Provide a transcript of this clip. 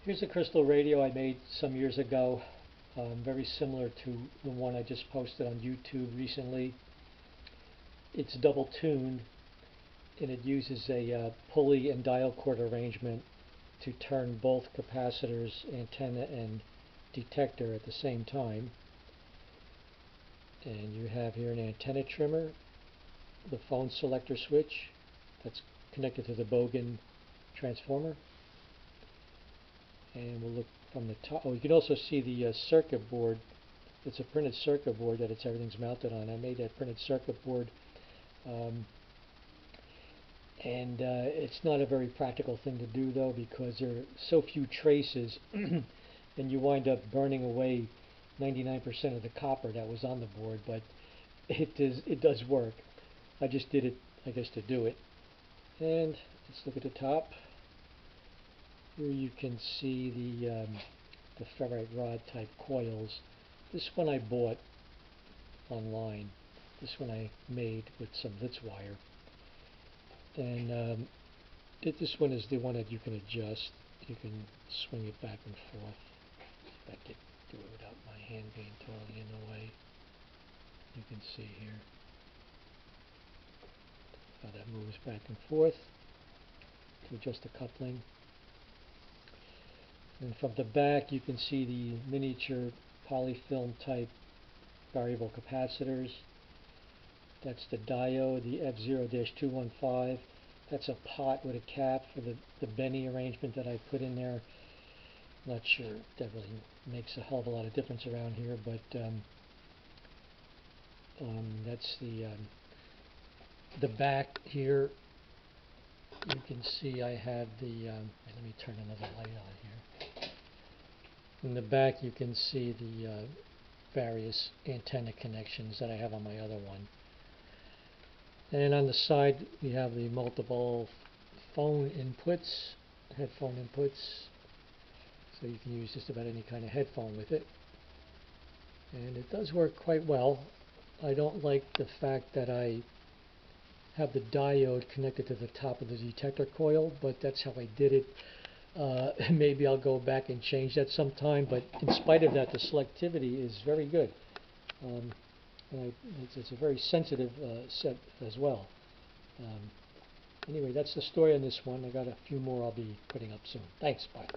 Here's a crystal radio I made some years ago, very similar to the one I just posted on YouTube recently. It's double tuned and it uses a pulley and dial cord arrangement to turn both capacitors, antenna, and detector at the same time. And you have here an antenna trimmer, the phone selector switch that's connected to the Bogen transformer. And we'll look from the top. Oh, you can also see the circuit board. It's a printed circuit board that everything's mounted on. I made that printed circuit board, and it's not a very practical thing to do though, because there are so few traces, and you wind up burning away 99% of the copper that was on the board. But it does work. I just did it, I guess, to do it. And let's look at the top. Here you can see the ferrite rod type coils. This one I bought online. This one I made with some Litz wire. And this one is the one that you can adjust. You can swing it back and forth. If I could do it without my hand being totally in the way. You can see here how that moves back and forth to adjust the coupling. And from the back you can see the miniature polyfilm type variable capacitors. That's the diode, the F0-215. That's a pot with a cap for the Benny arrangement that I put in there. Not sure that really makes a hell of a lot of difference around here, but that's the back here. You can see I have the, let me turn another light on here. In the back you can see the various antenna connections that I have on my other one. And on the side we have the multiple phone inputs, headphone inputs, so you can use just about any kind of headphone with it. And it does work quite well. I don't like the fact that I have the diode connected to the top of the detector coil, but that's how I did it. Maybe I'll go back and change that sometime, but in spite of that, the selectivity is very good. And it's a very sensitive set as well. Anyway, that's the story on this one. I got a few more I'll be putting up soon. Thanks, bye.